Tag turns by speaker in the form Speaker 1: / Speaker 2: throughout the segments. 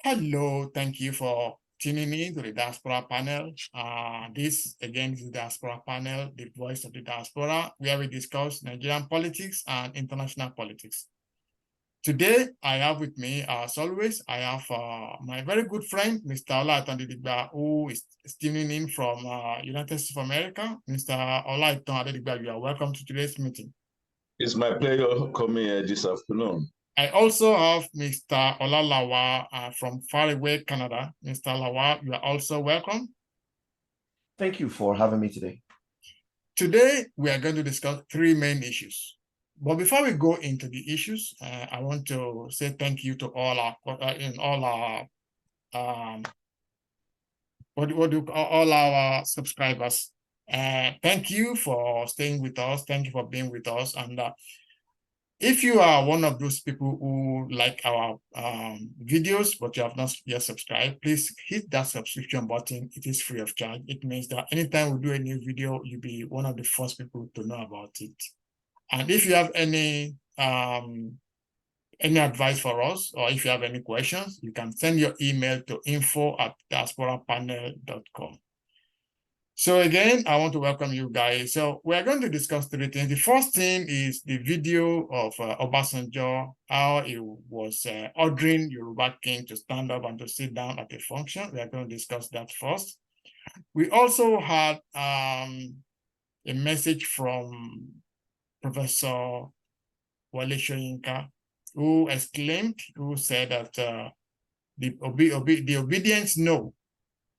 Speaker 1: Hello, thank you for tuning in to the Diaspora Panel. This again is the Diaspora Panel, the voice of the diaspora, where we discuss Nigerian politics and international politics. Today, I have with me, as always, I have my very good friend, Mr. Olaitan Adedigba, who is tuning in from United States of America. Mr. Olaitan Adedigba, you are welcome to today's meeting.
Speaker 2: It's my pleasure coming here this afternoon.
Speaker 1: I also have Mr. Olalawa from faraway Canada. Mr. Lawa, you are also welcome.
Speaker 3: Thank you for having me today.
Speaker 1: Today, we are going to discuss three main issues. But before we go into the issues, I want to say thank you to all our subscribers. Thank you for staying with us. Thank you for being with us. And if you are one of those people who like our videos, but you have not yet subscribed, please hit that subscription button. It is free of charge. It means that anytime we do a new video, you'll be one of the first people to know about it. And if you have any advice for us, or if you have any questions, you can send your email to info@diasporapanel.com. So again, I want to welcome you guys. So we're going to discuss three things. The first thing is the video of Obasanjo, how he was ordering Yoruba king to stand up and to sit down at a function. We are going to discuss that first. We also had a message from Professor Wale Soyinka, who said that the obedience no,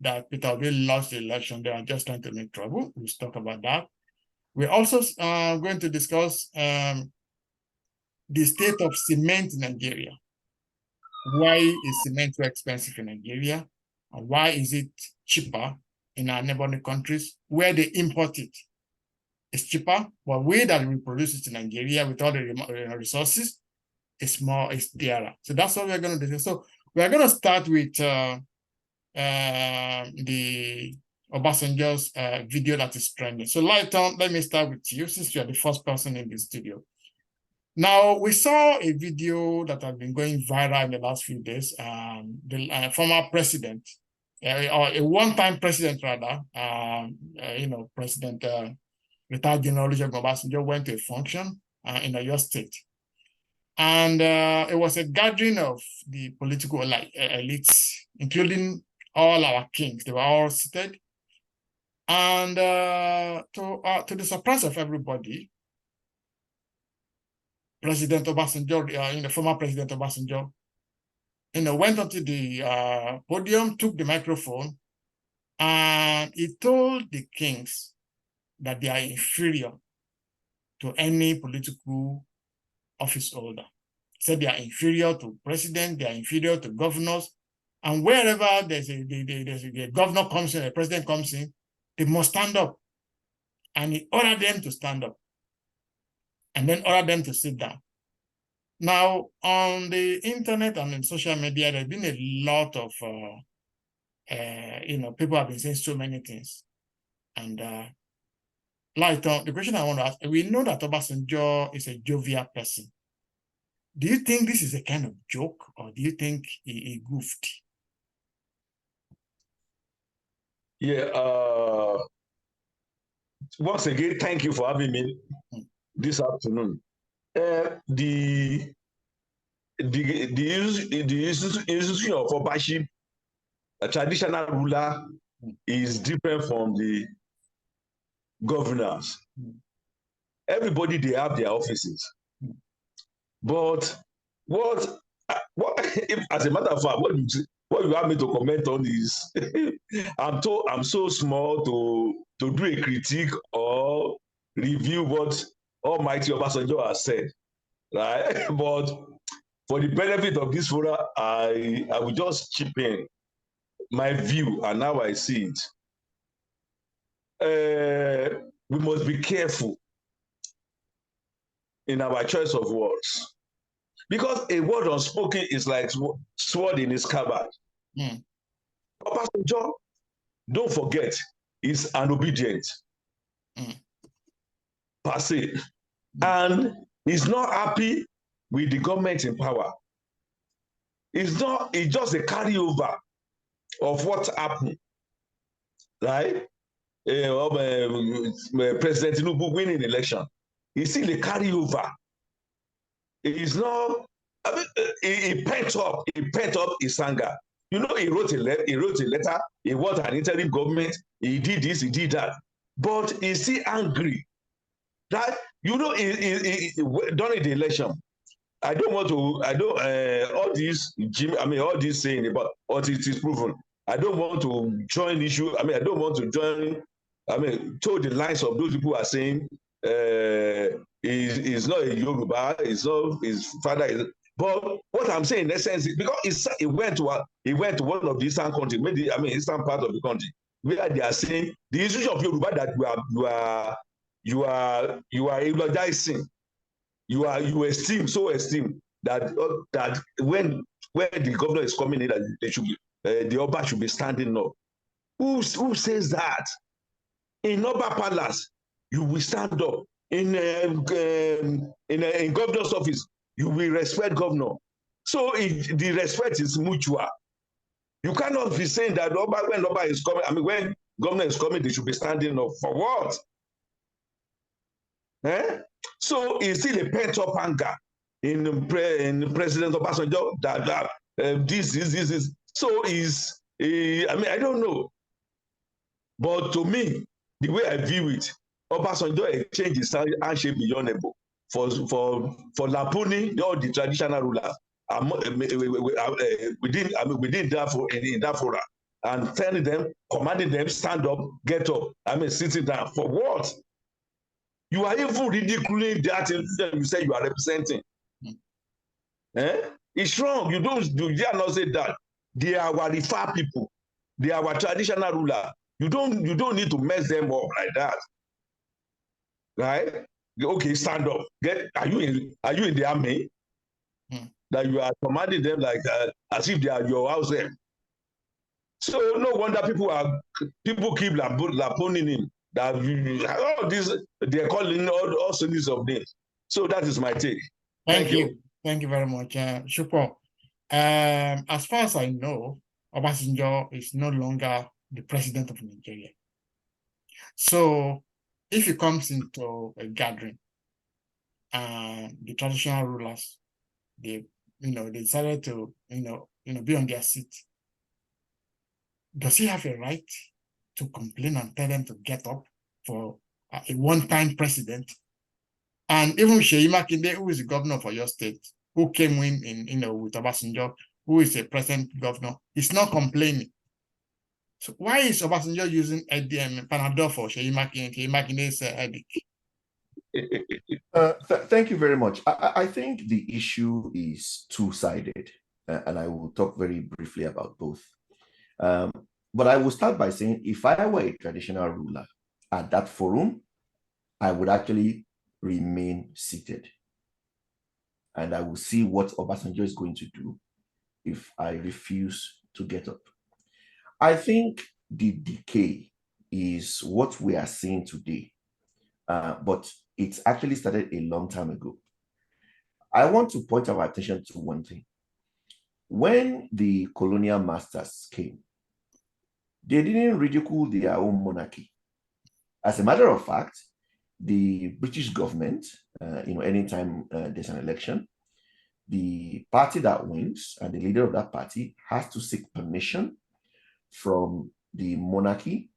Speaker 1: that Peter Obi lost the election. They are just trying to make trouble. We'll talk about that. We're also going to discuss the state of cement in Nigeria. Why is cement so expensive in Nigeria? And why is it cheaper in our neighboring countries where they import it? It's cheaper, but we that we produce it in Nigeria with all the resources, it's dearer. So that's what we're going to do. So we're going to start with the Obasanjo's video that is trending. So Lighton, let me start with you since you are the first person in the studio. Now, we saw a video that has been going viral in the last few days. The former president, or a one-time president rather, President retired General Olusegun Obasanjo went to a function in Oyo State. And it was a gathering of the political elites, including all our kings. They were all seated. And to the surprise of everybody, President Obasanjo, former President Obasanjo, went onto the podium, took the microphone, and he told the kings that they are inferior to any political office holder. He said they are inferior to president, they are inferior to governors, and wherever there's a governor comes in, a president comes in, they must stand up. And he ordered them to stand up and then ordered them to sit down. Now, on the internet and in social media, there's been a lot of, people have been saying so many things. And the question I want to ask, we know that Obasanjo is a jovial person. Do you think this is a kind of joke, or do you think he goofed?
Speaker 2: Yeah. Once again, thank you for having me this afternoon. The institution of Obaship, a traditional ruler, is different from the governors. Everybody, they have their offices. But what if, as a matter of fact, what you have me to comment on is I'm so small to do a critique or review what Almighty Obasanjo has said, right? But for the benefit of this forum, I will just chip in my view and how I see it. We must be careful in our choice of words, because a word unspoken is like sword in his scabbard. Obasanjo, don't forget, is an obedient per se, and he's not happy with the government in power. it's just a carryover of what happened, right? President Tinubu winning election. It's still a carryover. It is not. I mean, he pent up his anger. You know, he wrote a letter. He was an interim government. He did this. He did that. But he's still angry. That you know, during the election, I don't want to. I don't. All this, Jim. I mean, all this saying about what it is proven. I don't want to join issue. I mean, I don't want to join. I mean, to the lines of those people who are saying he's not a Yoruba. He's not his father. But what I'm saying in essence is because he went to one of the eastern countries, maybe eastern part of the country, where they are saying the issue of Yoruba that you are eulogizing. You esteem that when the governor is coming in, that they should be the Oba should be standing up. Who says that? In Oba Palace, you will stand up. In governor's office, you will respect governor. So the respect is mutual. You cannot be saying that when Oba is coming, when governor is coming, they should be standing up. For what? So it's still a pent-up anger in President Obasanjo that this is. So I don't know. But to me, the way I view it, Obasanjo exchanged his handshake beyond able for lampooning all the traditional rulers within that forum and telling them, commanding them, stand up, get up. Sitting down for what? You are even ridiculing that you say you are representing. It's wrong. You dare not say that. They are our refer people. They are our traditional ruler. You don't need to mess them up like that. Right? Okay, stand up. Are you in the army? That you are commanding them like as if they are your house help. So no wonder people keep lampooning him. That all this they're calling all sorts of names. So that is my take.
Speaker 1: Thank you. Thank you very much, Shukwo. As far as I know, Obasanjo is no longer the president of Nigeria. So if he comes into a gathering and the traditional rulers, they decided to be on their seat, does he have a right to complain and tell them to get up for a one-time president? And even Seyi Makinde, who is the governor for your state, who came in with Obasanjo, who is a present governor, is not complaining. So why is Obasanjo using Panadol for Seyi Makinde's headache?
Speaker 3: Thank you very much. I think the issue is two-sided, and I will talk very briefly about both. But I will start by saying, if I were a traditional ruler at that forum, I would actually remain seated. And I will see what Obasanjo is going to do if I refuse to get up. I think the decay is what we are seeing today, but it's actually started a long time ago. I want to point our attention to one thing. When the colonial masters came, they didn't ridicule their own monarchy. As a matter of fact, the British government, anytime there's an election, the party that wins and the leader of that party has to seek permission from the monarchy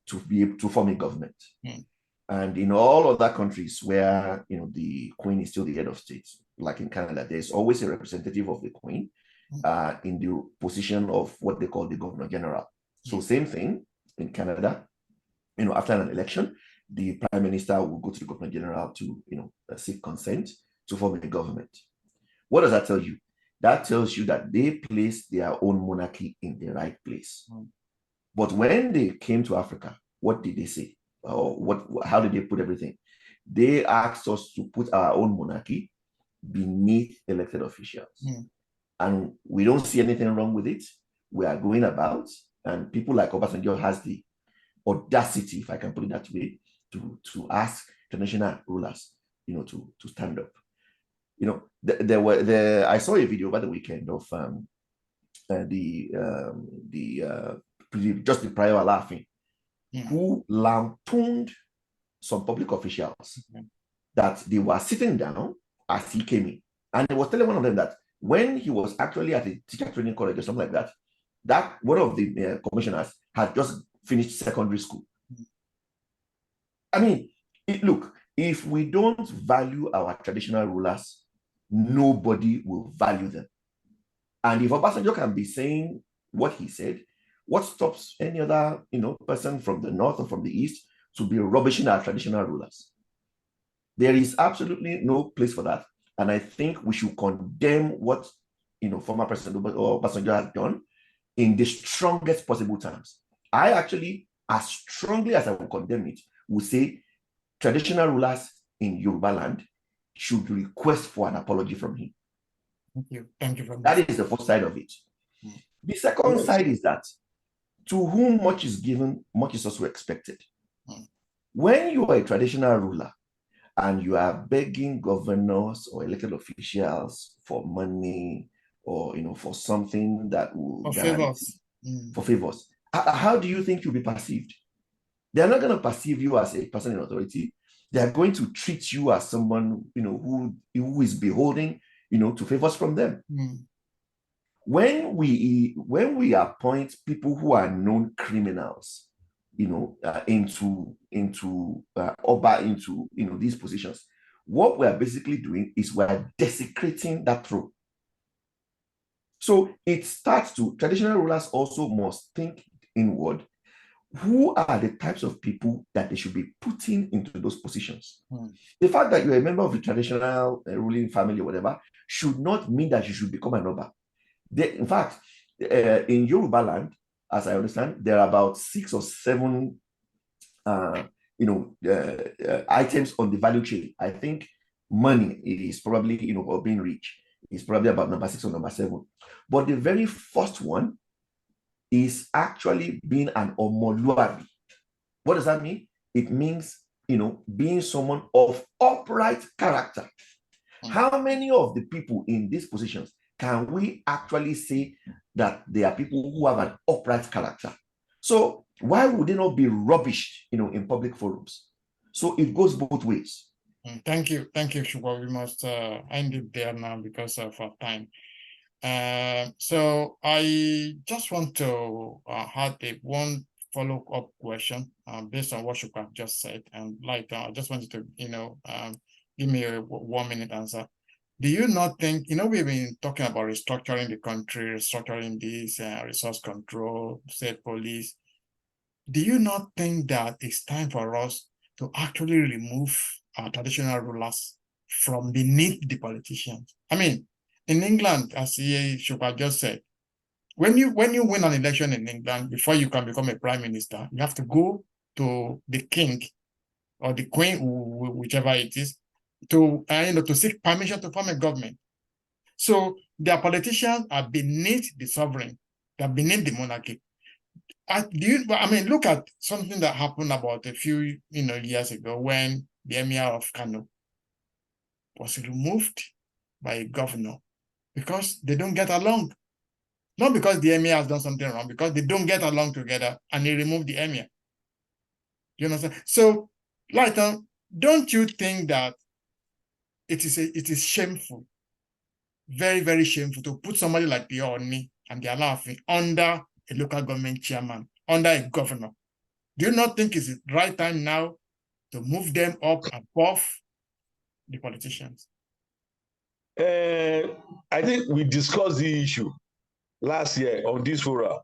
Speaker 3: to be able to form a government. And in all other countries where the Queen is still the head of state, like in Canada, there's always a representative of the Queen in the position of what they call the Governor General. So same thing in Canada. After an election, the Prime Minister will go to the Governor General to seek consent to form a government. What does that tell you? That tells you that they placed their own monarchy in the right place. But when they came to Africa, what did they say? Or how did they put everything? They asked us to put our own monarchy beneath elected officials. And we don't see anything wrong with it. We are going about, and people like Obasanjo has the audacity, if I can put it that way, to ask international rulers, to stand up. You know, I saw a video over the weekend of just the prior laughing, who lampooned some public officials that they were sitting down as he came in. And he was telling one of them that when he was actually at a teacher training college or something like that, that one of the commissioners had just finished secondary school. I mean, look, if we don't value our traditional rulers, nobody will value them. And if Obasanjo can be saying what he said, what stops any other, person from the north or from the east to be rubbishing our traditional rulers? There is absolutely no place for that. And I think we should condemn what, former President Obasanjo has done in the strongest possible terms. I actually, as strongly as I will condemn it, will say traditional rulers in Yoruba land should request for an apology from him.
Speaker 1: Thank you. Thank you very much.
Speaker 3: That is the first side of it. The second side is that to whom much is given, much is also expected. When you are a traditional ruler and you are begging governors or elected officials for money or for something that will for favors, how do you think you'll be perceived? They're not going to perceive you as a person in authority. They are going to treat you as someone who is beholden to favors from them. When we appoint people who are known criminals, into these positions, what we are basically doing is we are desecrating that throne. So it starts to, traditional rulers also must think inward. Who are the types of people that they should be putting into those positions? The fact that you're a member of a traditional ruling family or whatever should not mean that you should become an Oba. In fact, in Yoruba land, as I understand, there are about 6 or 7 items on the value chain. I think money is probably, or being rich is probably about number 6 or number 7. But the very first one is actually being an omoluabi. What does that mean? It means, being someone of upright character. How many of the people in these positions can we actually say that they are people who have an upright character? So why would they not be rubbished, in public forums? So it goes both ways.
Speaker 1: Thank you. Thank you, Shugwa. We must end it there now because of our time. So I just want to have one follow-up question based on what Shugwa just said. And I just wanted to, give me a 1-minute answer. Do you not think, we've been talking about restructuring the country, restructuring this resource control, state police. Do you not think that it's time for us to actually remove our traditional rulers from beneath the politicians? I mean, in England, as Shugwa just said, when you win an election in England, before you can become a prime minister, you have to go to the king or the queen, whichever it is, to seek permission to form a government. So their politicians are beneath the sovereign, they're beneath the monarchy. Look at something that happened about a few years ago when the Emir of Kano was removed by a governor because they don't get along. Not because the Emir has done something wrong, because they don't get along together, and they removed the Emir. You understand? So, Lighton, don't you think that it is shameful, very, very shameful, to put somebody like the Oni and the Alaafin under a local government chairman, under a governor? Do you not think it's the right time now to move them up above the politicians?
Speaker 2: I think we discussed the issue last year on this forum.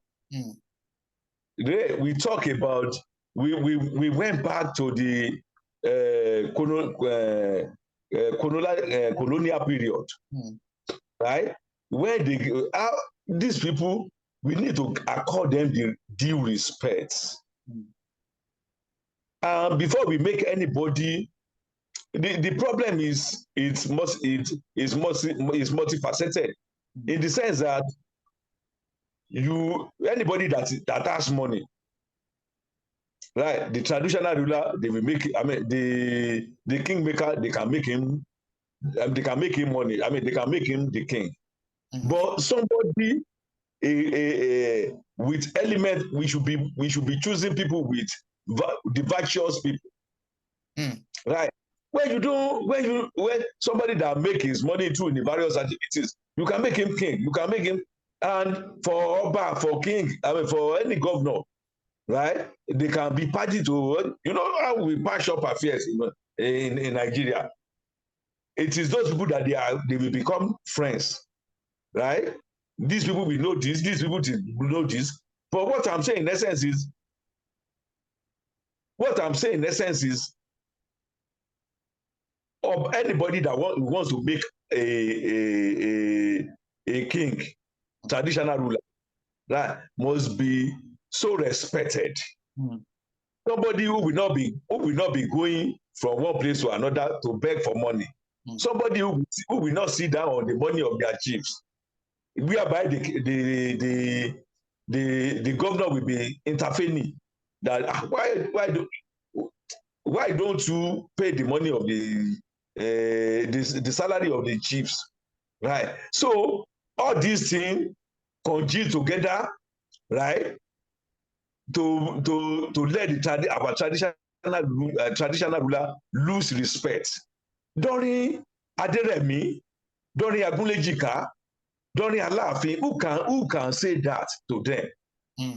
Speaker 2: We talk about, we went back to the colonial period, right? Where these people, we need to accord them the due respect. Before we make anybody, the problem is multifaceted, in the sense that anybody that has money, right? The traditional ruler, they will make, the kingmaker, they can make him they can make him money. I mean, they can make him the king.
Speaker 1: Mm.
Speaker 2: But somebody with element, we should be choosing people with the virtuous people, right? When somebody that make his money through the various activities, you can make him king. You can make him, and for Oba, for king, I mean, for any governor, right? They can be party to, you know how we patch up affairs in Nigeria. It is those people that they will become friends, right? These people will know this, these people will know this. But what I'm saying in essence is, of anybody that wants to make a king, traditional ruler, that must be so respected. Somebody who will not be going from one place to another to beg for money. Somebody who will not sit down on the money of their chiefs, whereby the governor will be intervening that why don't you pay the money of the salary of the chiefs, right? So all these things congeal together, right, to let our traditional ruler lose respect. During Aderemi, during Agunlejika, during Alaafin, who can say that to them?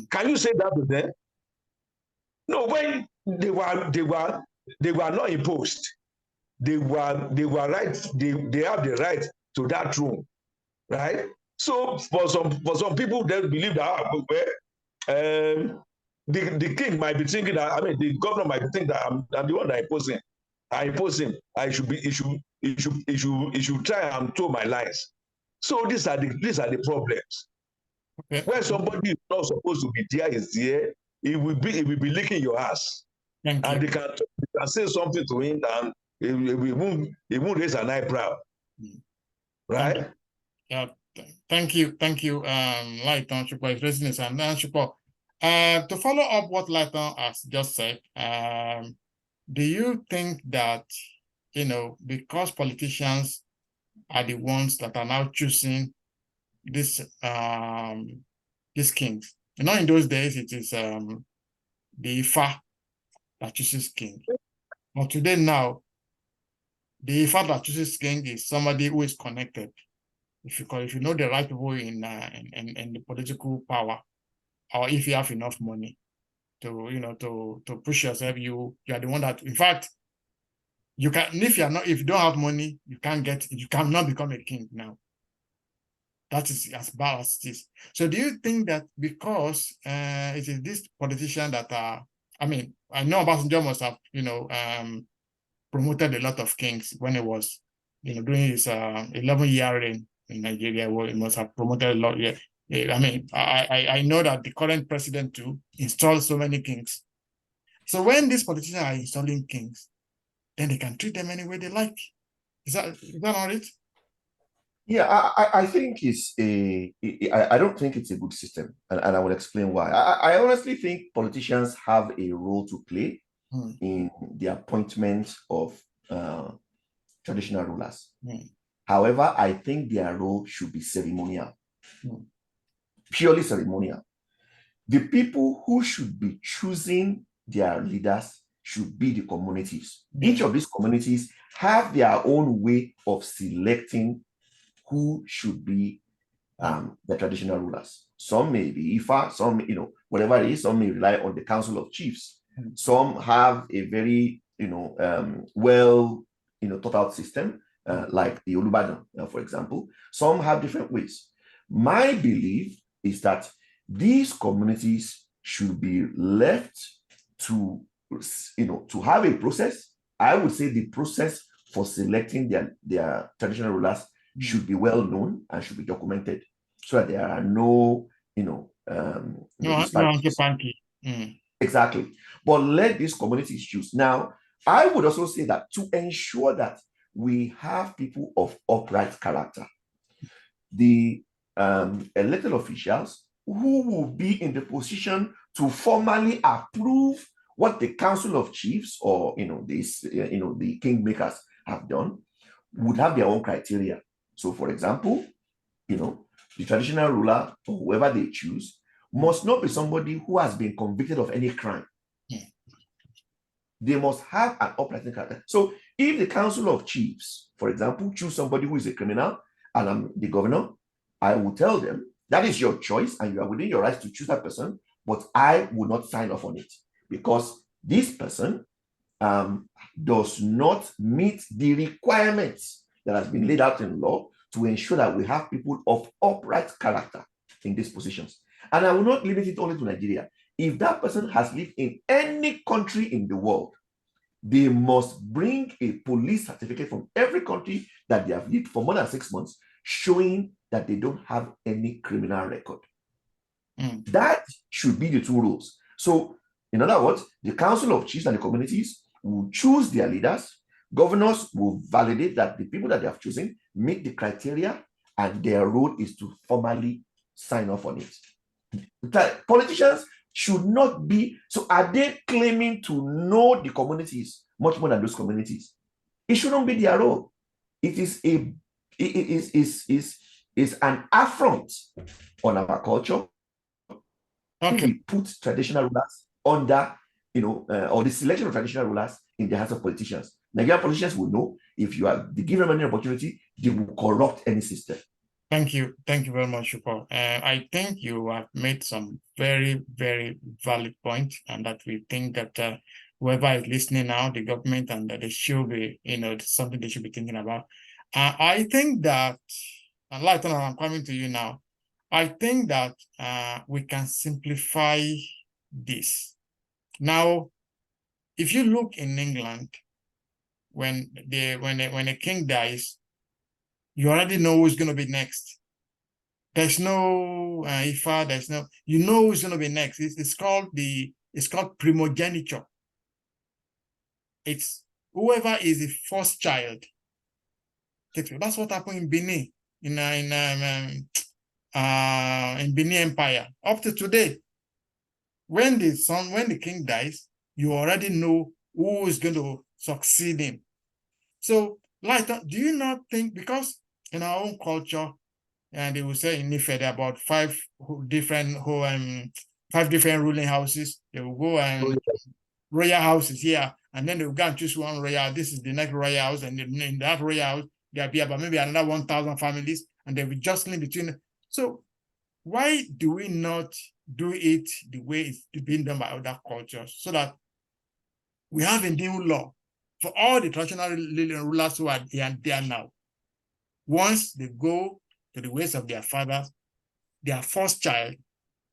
Speaker 2: Can you say that to them? No, when they were not imposed. They were right. They have the right to that throne, right? So for some people, they believe that the king might be thinking that, I mean, the governor might be thinking that I'm the one that impose him. I impose him. He should try and toe my lines. So these are the problems. Okay. When somebody is not supposed to be there is there, he will be licking your ass. And they can say something to him and he won't raise an eyebrow. Right?
Speaker 1: Yeah. Thank you, Lighton for raising this. And to follow up what Lighton has just said, do you think that, you know, because politicians are the ones that are now choosing these kings? You know, in those days it is the Ifa that chooses king. But today now, the Ifa that chooses king is somebody who is connected. If you know the right people in the political power, or if you have enough money to push yourself, you are the one that, in fact, you can. If you don't have money, you cannot become a king now. That is as bad as it is. So do you think that because it is this politician that are, I mean, I know Obasanjo must have, promoted a lot of kings when he was, during his 11-year reign in Nigeria, where he must have promoted a lot. Yeah. I mean, I know that the current president too installed so many kings. So when these politicians are installing kings, then they can treat them any way they like. Is that not it?
Speaker 3: Yeah, I think I don't think it's a good system, and I will explain why. I honestly think politicians have a role to play in the appointment of traditional rulers. However, I think their role should be ceremonial, purely ceremonial. The people who should be choosing their leaders should be the communities. Each of these communities have their own way of selecting who should be the traditional rulers. Some may be Ifa, some, whatever it is, some may rely on the Council of Chiefs. Some have a very, well, thought out system, like the Yoruba, for example. Some have different ways. My belief is that these communities should be left to, to have a process. I would say the process for selecting their traditional rulers should be well known and should be documented, so that there are no, Exactly. But let these communities choose. Now, I would also say that to ensure that we have people of upright character, the elected officials who will be in the position to formally approve what the Council of Chiefs or the kingmakers have done would have their own criteria. So, for example, the traditional ruler or whoever they choose must not be somebody who has been convicted of any crime. They must have an upright character. So if the Council of Chiefs, for example, choose somebody who is a criminal and I'm the governor, I will tell them that is your choice and you are within your rights to choose that person, but I will not sign off on it because this person does not meet the requirements that has been laid out in law to ensure that we have people of upright character in these positions. And I will not limit it only to Nigeria. If that person has lived in any country in the world, they must bring a police certificate from every country that they have lived for more than 6 months, showing that they don't have any criminal record. That should be the two rules. So, in other words, the Council of Chiefs and the communities will choose their leaders. Governors will validate that the people that they have chosen meet the criteria, and their role is to formally sign off on it. Politicians should not be. So, are they claiming to know the communities much more than those communities? It shouldn't be their role. It is an affront on our culture. Okay. We put traditional rulers under, or the selection of traditional rulers in the hands of politicians. Nigerian politicians will know if you are given them any opportunity, they will corrupt any system.
Speaker 1: Thank you. Thank you very much, Paul. I think you have made some very, very valid points, and that we think that whoever is listening now, the government, and that they should be, something they should be thinking about. I think that, and Lighton, I'm coming to you now. I think that we can simplify this. Now, if you look in England, when a king dies, you already know who's going to be next. There's no Ifa, there's no, who's going to be next. It's called primogeniture. It's whoever is the first child. That's what happened in Benin, in Benin Empire. Up to today, when the king dies, you already know who is going to succeed him. So, Lighton, do you not think, because in our own culture, and they will say in Ife, there are about five different ruling houses. They will go and royal houses, yeah, and then they will go and choose one royal. This is the next royal house, and in that royal house, there'll be about maybe another 1,000 families, and they'll be jostling between. So, why do we not do it the way it's being done by other cultures, so that we have a new law for all the traditional rulers who are there now? Once they go to the ways of their fathers, their first child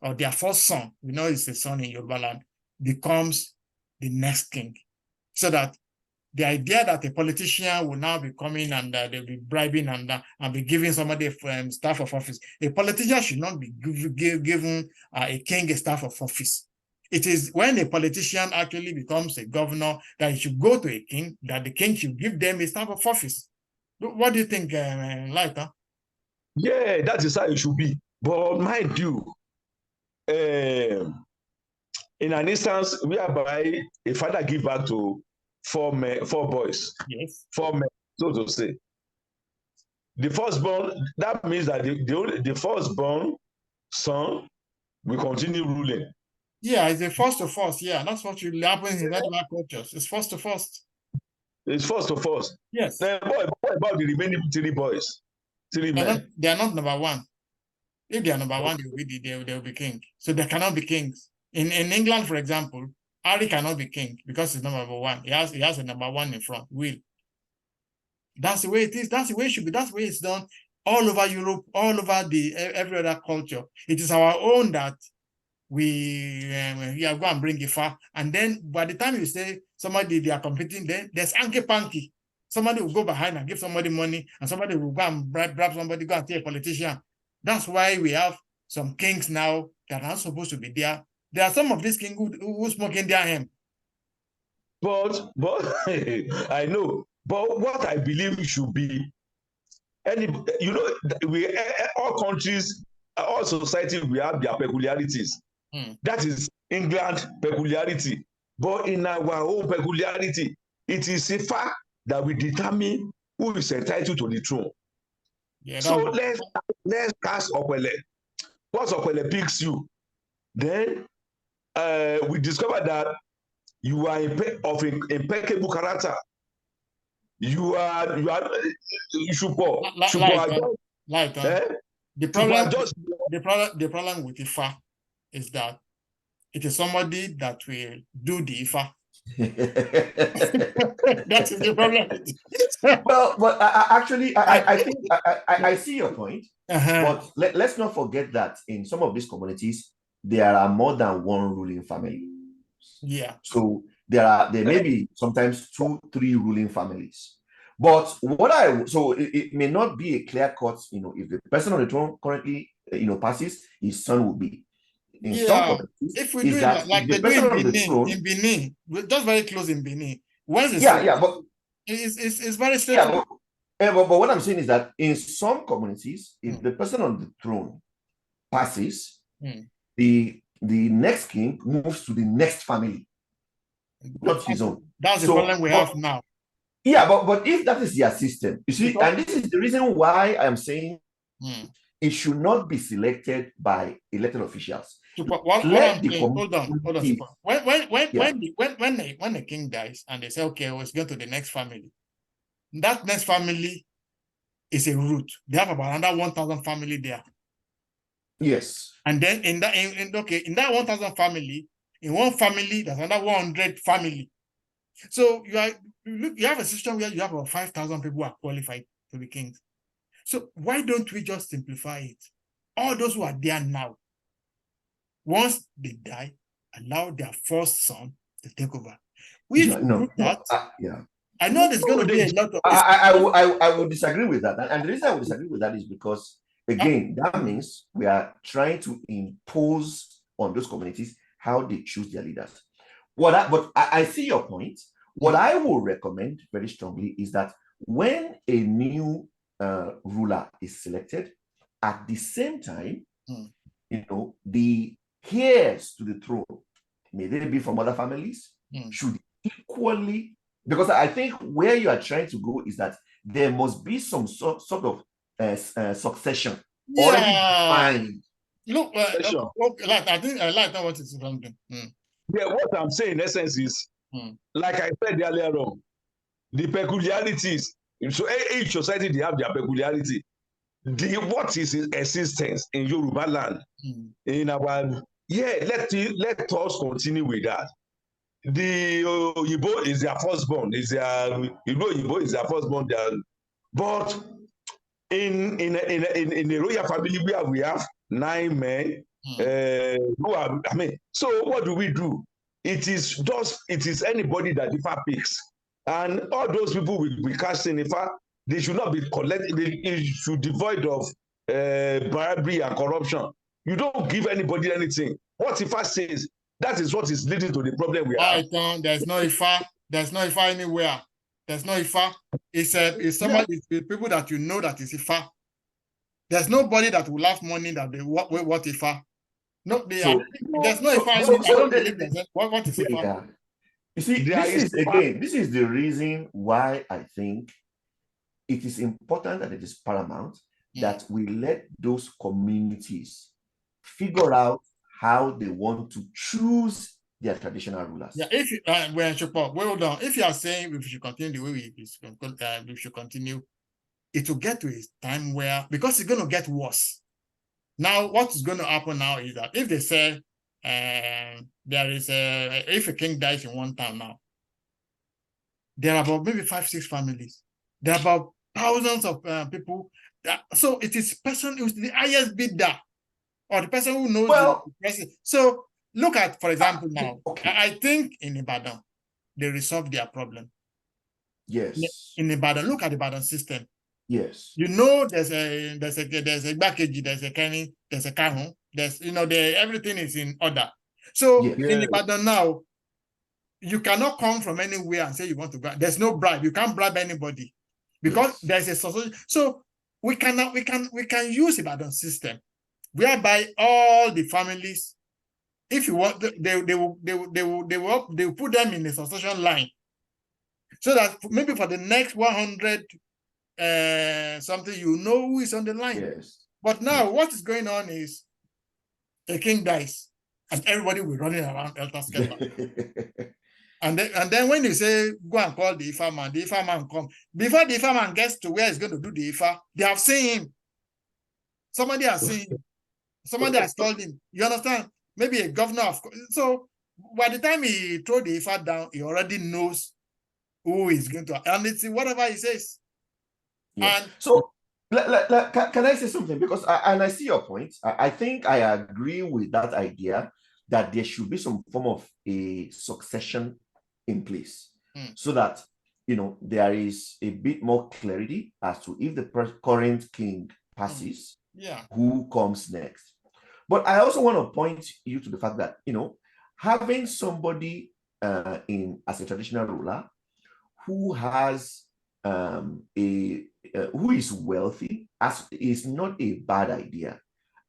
Speaker 1: or their first son, we know it's a son in Yoruba land, becomes the next king. So that the idea that a politician will now be coming and they'll be bribing and be giving somebody staff of office. A politician should not be given a king a staff of office. It is when a politician actually becomes a governor that he should go to a king, that the king should give them a staff of office. What do you think, Lighter?
Speaker 2: Yeah, that is how it should be. But mind you, in an instance whereby a father give back to four boys,
Speaker 1: yes,
Speaker 2: 4 men, so to say, the firstborn, that means that the firstborn son will continue ruling.
Speaker 1: Yeah, it's a first to first. Yeah, that's what should happen in regular cultures. It's first to first.
Speaker 2: It's first to first.
Speaker 1: Yes.
Speaker 2: Then what about the remaining 3 boys? 3 men.
Speaker 1: They are not number one. If they are number one, they will be king. So they cannot be kings. In England, for example, Harry cannot be king because he's number one. He has a number one in front, Will. That's the way it is. That's the way it should be. That's the way it's done all over Europe, all over every other culture. It is our own that we are going to bring it far. And then by the time you say somebody they are competing, then there's anky-panky. Somebody will go behind and give somebody money, and somebody will go and bribe somebody, go and take a politician. That's why we have some kings now that are not supposed to be there. There are some of these kings who smoke in their hand.
Speaker 2: But I know. But what I believe should be, we all countries, all society, we have their peculiarities. That is England peculiarity. But in our own peculiarity, it is a fact that we determine who is entitled to the throne.
Speaker 1: Yeah,
Speaker 2: so let's cast Okwele. Once Okwele picks you, then we discover that you are of impeccable character. You should go.
Speaker 1: The problem with Ifa is that it is somebody that will do the Ifa. That is the problem.
Speaker 3: Well, but I think I see your point. But let's not forget that in some of these communities, there are more than one ruling family.
Speaker 1: Yeah.
Speaker 3: So there may be sometimes 2, 3 ruling families. But it may not be a clear cut, if the person on the throne currently, passes, his son will be. In some communities,
Speaker 1: if we do it like they do in Benin, just very close in Benin. But it's very straightforward.
Speaker 3: But what I'm saying is that in some communities, if the person on the throne passes, the next king moves to the next family, not his own.
Speaker 1: That's the problem we have now.
Speaker 3: Yeah, but if that is their system, you see, and this is the reason why I'm saying it should not be selected by elected officials.
Speaker 1: What I'm saying, hold on. When the king dies and they say, okay, let's go to the next family, that next family is a root. They have about another 1,000 family there.
Speaker 3: Yes.
Speaker 1: And then in that 1,000 family, in one family, there's another 100 family. So you have a system where you have about 5,000 people who are qualified to be kings. So why don't we just simplify it? All those who are there now, once they die, allow their first son to take over. I know there's going to be a lot of...
Speaker 3: I will disagree with that. And the reason I will disagree with that is because, again, that means we are trying to impose on those communities how they choose their leaders. But I see your point. What I will recommend very strongly is that when a new ruler is selected, at the same time, the heirs to the throne, may they be from other families, should equally, because I think where you are trying to go is that there must be some sort of succession already defined.
Speaker 1: Look, I think I like that what is something.
Speaker 2: Yeah, what I'm saying in essence is, like I said earlier on, the peculiarities. So each society, they have their peculiarity. What is existence in Yoruba land? In our let us continue with that. The Igbo is their firstborn. Igbo is their firstborn. But in a royal family where we have 9 men, so what do we do? It is anybody that Ifa picks, and all those people will be cast in Ifa. They should not be collected. They should devoid of bribery and corruption. You don't give anybody anything. What Ifa says, that is what is leading to the problem we have.
Speaker 1: There's no Ifa. There's no Ifa anywhere. There's no Ifa. It's somebody, it's people that you know that is Ifa. There's nobody that will have money that they what Ifa. No, there's no Ifa. I don't believe there's what is Ifa.
Speaker 3: Yeah. You see, this is the reason why I think it is important and it is paramount that we let those communities figure out how they want to choose their traditional rulers.
Speaker 1: Yeah, if you, well done. If you are saying we should continue the way we should continue, it will get to a time where, because it's going to get worse. Now, what is going to happen now is that if they say if a king dies in one town now, there are about maybe 5, 6 families. There are about thousands of people. So it is person who's the highest bidder, or the person who knows the person. So look at, for example, now, I think in Ibadan, they resolved their problem.
Speaker 3: Yes.
Speaker 1: In Ibadan, look at the Ibadan system.
Speaker 3: Yes.
Speaker 1: You know, there's a Bakeji, there's a Kenny, there's a Kahun, there's everything is in order. So in Ibadan now, you cannot come from anywhere and say you want to bribe. There's no bribe. You can't bribe anybody because there's a society. So we can use Ibadan system whereby all the families, if you want, they will put them in a succession line, so that maybe for the next 100 something, you know who is on the line.
Speaker 3: Yes.
Speaker 1: But now what is going on is a king dies and everybody will running around Elter Skelter. And then when you say, go and call the Ifa man come. Before the Ifa man gets to where he's going to do the Ifa, they have seen him. Somebody has seen him. Somebody has called him. You understand? Maybe a governor of... So by the time he throw the Ifa down, he already knows who is going to... And it's whatever he says.
Speaker 3: Yeah.
Speaker 1: And
Speaker 3: so can I say something? Because I see your point. I think I agree with that idea that there should be some form of a succession in place so that, there is a bit more clarity as to if the current king passes, who comes next. But I also want to point you to the fact that, having somebody as a traditional ruler who has who is wealthy is not a bad idea,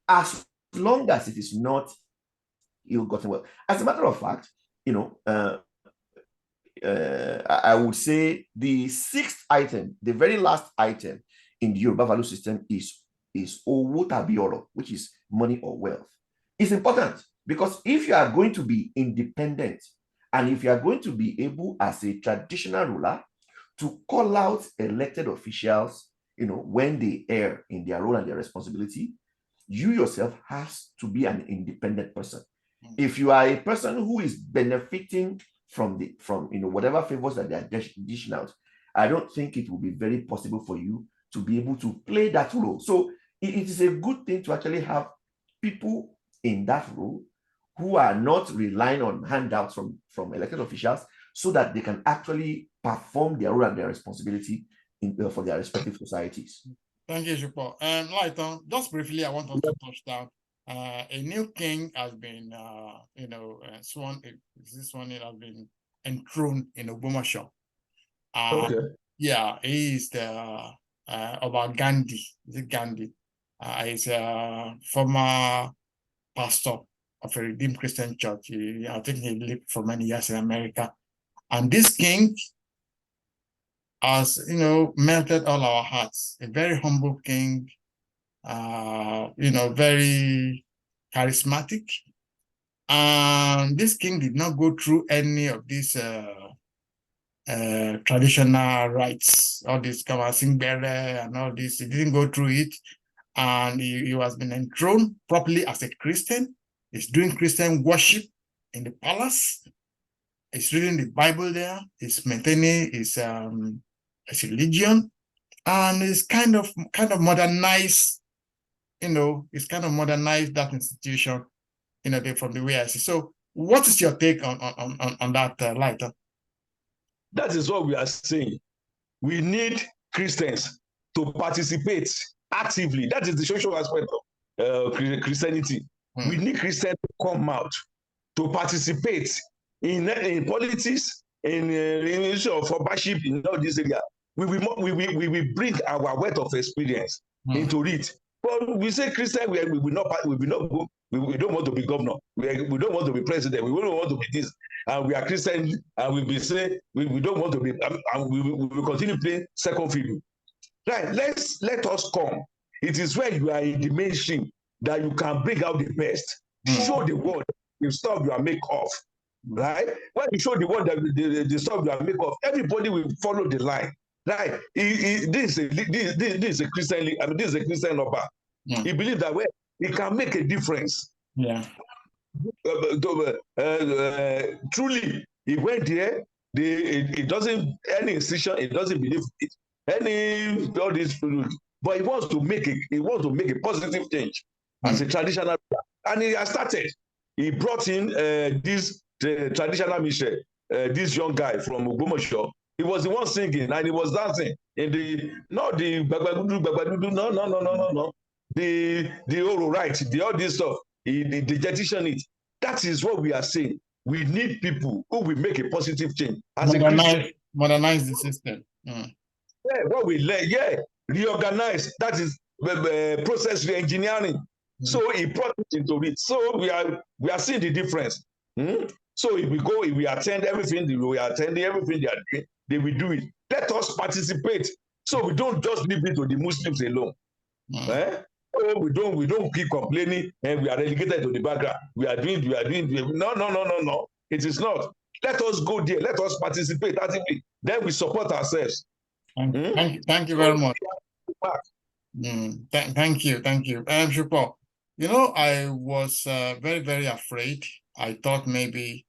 Speaker 3: as long as it is not ill-gotten wealth. As a matter of fact, I would say the sixth item, the very last item in the Yoruba value system is owo tabi oro, which is money or wealth. It's important because if you are going to be independent and if you are going to be able as a traditional ruler to call out elected officials, when they err in their role and their responsibility, you yourself has to be an independent person. If you are a person who is benefiting from whatever favors that they are dishing out, I don't think it will be very possible for you to be able to play that role. So it is a good thing to actually have people in that role who are not relying on handouts from elected officials, so that they can actually perform their role and their responsibility for their respective societies.
Speaker 1: Thank you, Jupo. And Lighton, just briefly, I want to touch down. A new king has been, sworn. This one has been enthroned in Obasanjo.
Speaker 2: Okay.
Speaker 1: Yeah, he is the about Gandhi. Is it Gandhi? He's a former pastor of a Redeemed Christian Church. I think he lived for many years in America. And this king has, melted all our hearts. A very humble king, very charismatic. And this king did not go through any of these traditional rites, all this Kamasingbere and all this. He didn't go through it. And he has been enthroned properly as a Christian. He's doing Christian worship in the palace. He's reading the Bible there. He's maintaining his religion, and he's kind of modernized. He's kind of modernized that institution. From the way I see. So, what is your take on that, Lighter?
Speaker 2: That is what we are saying. We need Christians to participate actively. That is the social aspect of Christianity. We need Christians to come out to participate in politics, in issue of worship in all this area. We will bring our wealth of experience into it. But we say Christian, we don't want to be governor. We don't want to be president. We don't want to be this. And we are Christian, and we be say we don't want to be. And we will continue playing second fiddle. Right? Let us come. It is where you are in the mainstream that you can bring out the best. Show the world the stuff you are made of. Right? When you show the world that the stuff you are made of, everybody will follow the line. Right? This is a Christian. I mean, this is a Christian Oba. He believes that way he can make a difference.
Speaker 1: Yeah.
Speaker 2: Truly, he went there. It doesn't any institution. It doesn't believe it. All this, but he wants to make a positive change as a traditional, and he has started. He brought in this traditional minister, this young guy from Ogbomoso. He was the one singing and he was dancing in the not the bagbadudu, no. The oral right, all this stuff. The jetison it. That is what we are saying. We need people who will make a positive change as a Christian.
Speaker 1: Modernize the system.
Speaker 2: Yeah, what we learn, reorganize. That is process re-engineering. So he brought it into it. So we are seeing the difference. So if we attend everything, we are attending everything they are doing, they will do it. Let us participate. So we don't just leave it to the Muslims alone. Eh? Oh, we don't keep complaining and we are relegated to the background. We are doing. No. It is not. Let us go there. Let us participate actively. Then we support ourselves.
Speaker 1: Thank you very much. Thank you. Shupo, you know, I was very, very afraid. I thought maybe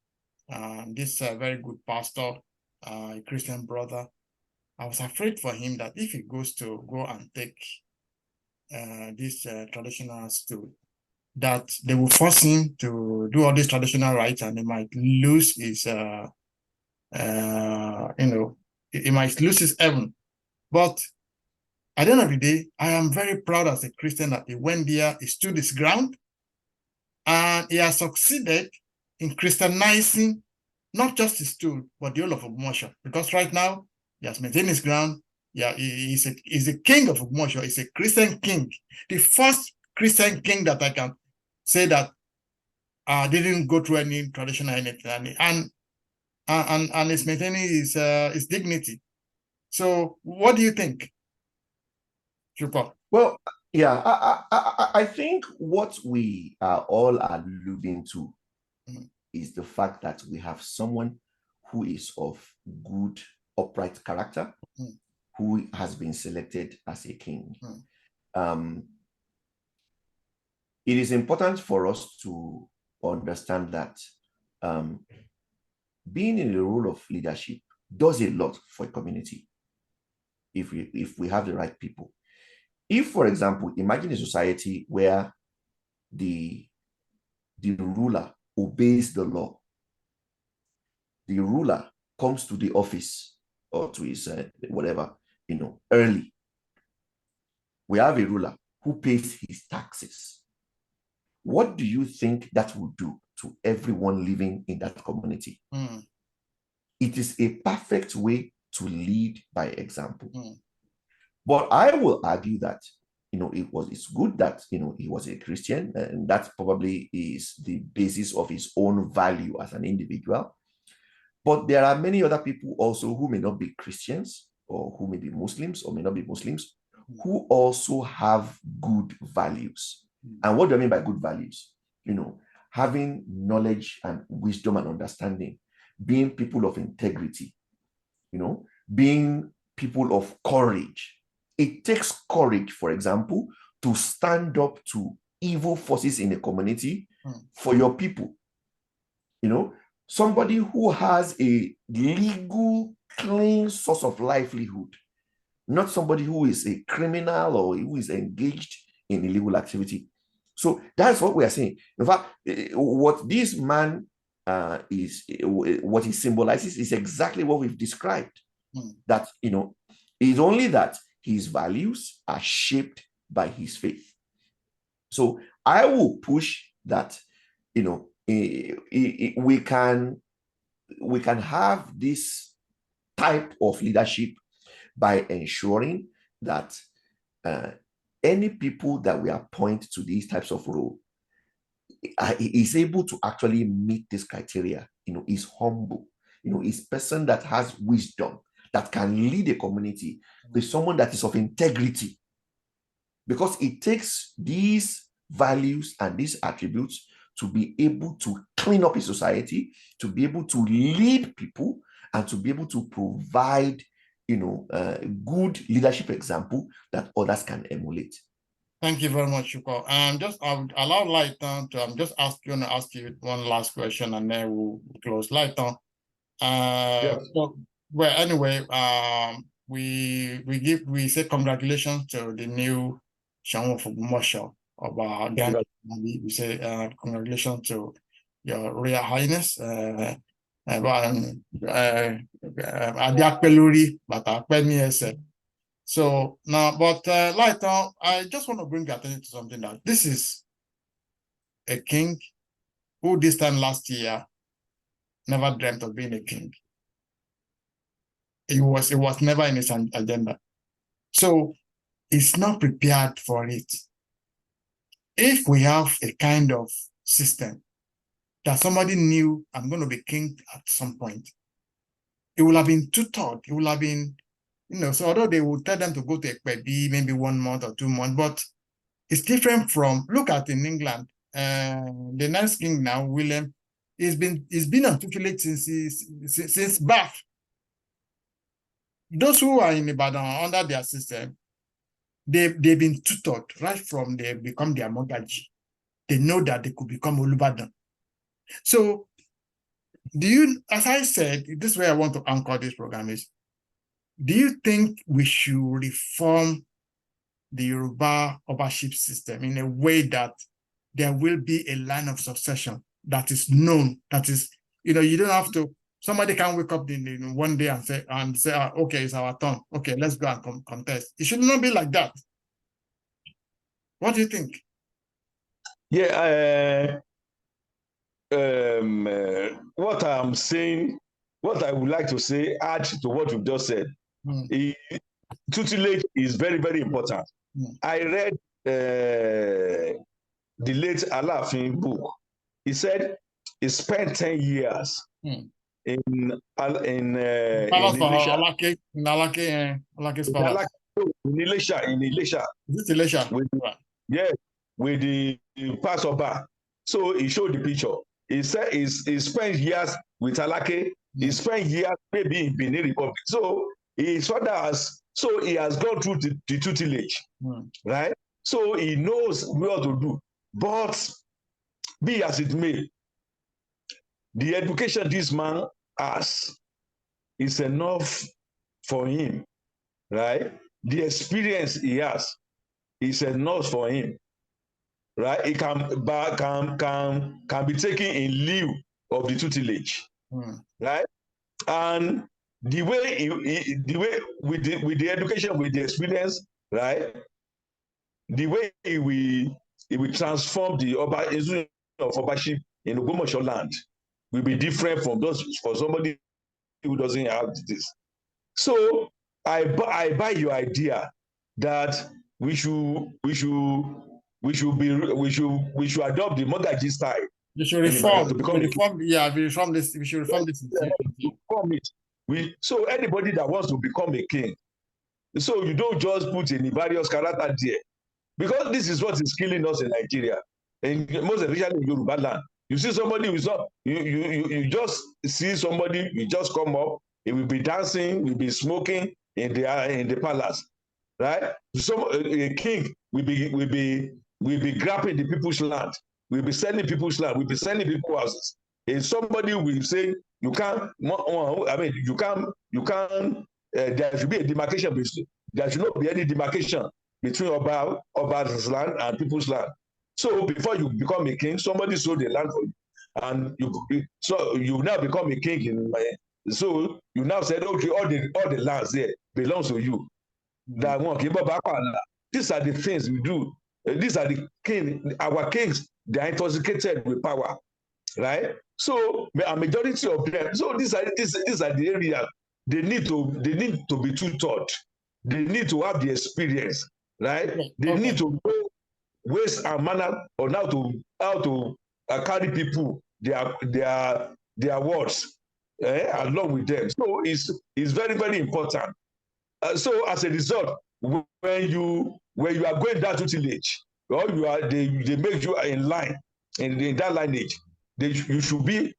Speaker 1: this very good pastor, a Christian brother, I was afraid for him that if he goes to go and take this traditional stool, that they will force him to do all these traditional rites and he might lose his, he might lose his heaven. But at the end of the day, I am very proud as a Christian that he went there, he stood his ground, and he has succeeded in Christianizing not just his stool, but the whole of Ogbomoso. Because right now, he has maintained his ground. Yeah, he's a king of Ogbomoso. He's a Christian king. The first Christian king that I can say that didn't go through any traditional anything, and is maintaining his dignity. So, what do you think, Chupo?
Speaker 3: Well, yeah, I think what we are all alluding to is the fact that we have someone who is of good, upright character, who has been selected as a king. It is important for us to understand that being in the role of leadership does a lot for a community if we have the right people. If, for example, imagine a society where the ruler obeys the law, the ruler comes to the office or to his whatever, early. We have a ruler who pays his taxes. What do you think that will do to everyone living in that community? It is a perfect way to lead by example. But I will argue that, it's good that, he was a Christian, and that probably is the basis of his own value as an individual. But there are many other people also who may not be Christians, or who may be Muslims or may not be Muslims, who also have good values. And what do I mean by good values? Having knowledge and wisdom and understanding, being people of integrity, being people of courage. It takes courage, for example, to stand up to evil forces in a community for your people. Somebody who has a legal, clean source of livelihood, not somebody who is a criminal or who is engaged in illegal activity. So that's what we are saying. In fact, what this man what he symbolizes is exactly what we've described. That, it's only that his values are shaped by his faith. So I will push that, we can have this type of leadership by ensuring that any people that we appoint to these types of role is able to actually meet this criteria, is humble, is person that has wisdom, that can lead a community, is someone that is of integrity. Because it takes these values and these attributes to be able to clean up a society, to be able to lead people, and to be able to provide, good leadership example that others can emulate.
Speaker 1: Thank you very much, Shuko. And I would allow Lighton to just ask you one last question, and then we'll close. Lighton. So, well, anyway, we say congratulations to the new Shaun of Ogbomoso about Ghana. We say congratulations to Your Royal Highness. So now, but Lighton, I just want to bring your attention to something that this is a king who this time last year never dreamt of being a king. It was never in his agenda. So he's not prepared for it. If we have a kind of system that somebody knew I'm going to be king at some point, it will have been tutored, it will have been So although they will tell them to go to Ekpedi maybe 1 month or 2 months, but it's different from, look at in England, the next king now, William, he's been on tutelage since birth. Those who are in Ibadan under their system, they've been tutored right from they become their monarchy. They know that they could become Olubadan. So as I said, this is where I want to anchor this program is, do you think we should reform the Yoruba Obaship system in a way that there will be a line of succession that is known, that is, you don't have to, somebody can wake up in one day and say, okay, it's our turn. Okay, let's go and contest. It should not be like that. What do you think?
Speaker 2: Yeah, what I'm saying, what I would like to say, add to what you've just said, tutelage is very, very important. I read the late Alaafin book. He said he spent 10 years in
Speaker 1: Alake's palace.
Speaker 2: In Ilesha.
Speaker 1: Is it Ilesha?
Speaker 2: Yeah, with the passerby. So he showed the picture. He said he spent years with Alake. He spent years maybe in Benin Republic. So he has gone through the tutelage, right? So he knows what to do. But be as it may, the education this man has is enough for him, right? The experience he has is enough for him, right? It can be taken in lieu of the tutelage, right? And the way with the education, with the experience, right? The way he will transform the institution of Obaship in Ogbomoso land will be different from those for somebody who doesn't have this. So I buy your idea that we should adopt the Mogaji style.
Speaker 1: We should reform. We should reform this.
Speaker 2: So anybody that wants to become a king, so you don't just put any various character there, because this is what is killing us in Nigeria, and most especially in Yoruba land. You see somebody who's not, you just see somebody, you just come up, he will be dancing, will be smoking in the palace, right? A king will be grabbing the people's land, will be selling people's land, will be selling people's houses. And somebody will say, you can't, there should be a demarcation. There should not be any demarcation between Oba's land and people's land. So before you become a king, somebody sold the land for you, and you now become a king. So you now said, okay, all the lands there belongs to you. That one, these are the things we do. These are the king. Our kings, they are intoxicated with power, right? So a majority of them. So these are the areas they need to be tutored. They need to have the experience, right? They need to know ways and manner on how to carry people their words along with them. So it's very, very important. So as a result, when you are going down tutelage, or they make you in line in that lineage, you should be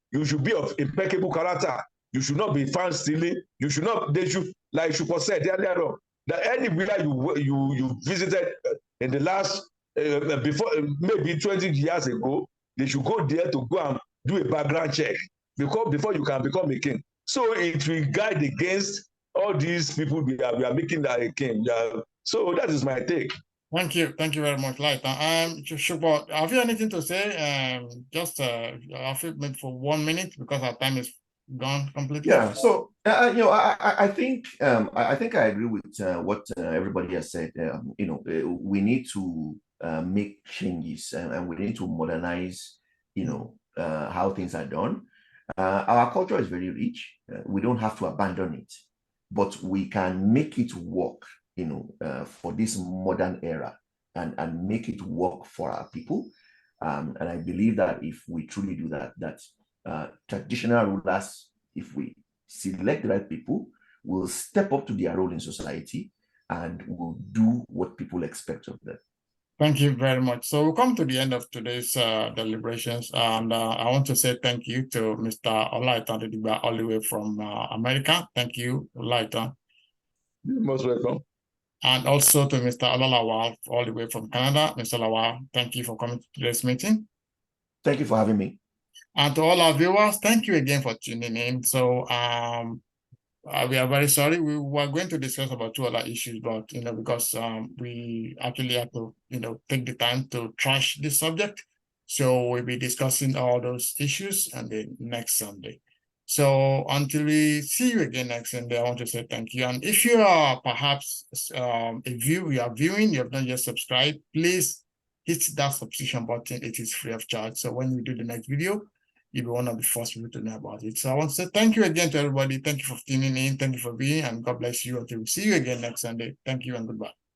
Speaker 2: of impeccable character. You should not be found stealing. You should not. They should, like Shupo said earlier on, that any villa you visited in the last before maybe 20 years ago, they should go there to go and do a background check before you can become a king. So it will guide against all these people we are making that a king. So that is my take.
Speaker 1: Thank you very much, Lighton. Shupo, have you anything to say? Just maybe for 1 minute, because our time is gone completely.
Speaker 3: Yeah. So I think I agree with what everybody has said. We need to make changes, and we need to modernize. How things are done. Our culture is very rich. We don't have to abandon it, but we can make it work. For this modern era, and make it work for our people. And I believe that if we truly do that, traditional rulers, if we select the right people, will step up to their role in society and will do what people expect of them.
Speaker 1: Thank you very much. So we'll come to the end of today's deliberations, and I want to say thank you to Mr. Olaitan Didigba all the way from America. Thank you, Olaitan.
Speaker 2: You're most welcome.
Speaker 1: And also to Mr. Olalawal all the way from Canada. Mr. Lawal, thank you for coming to today's meeting.
Speaker 3: Thank you for having me.
Speaker 1: And to all our viewers, thank you again for tuning in. So we are very sorry. We were going to discuss about 2 other issues, but because we actually have to take the time to trash this subject. So we'll be discussing all those issues on the next Sunday. So until we see you again next Sunday, I want to say thank you. And if you are perhaps you are viewing, you have not yet subscribed, please hit that subscription button. It is free of charge. So when we do the next video, you'll be one of the first people to know about it. So I want to say thank you again to everybody. Thank you for tuning in. Thank you for being, and God bless you until we see you again next Sunday. Thank you and goodbye.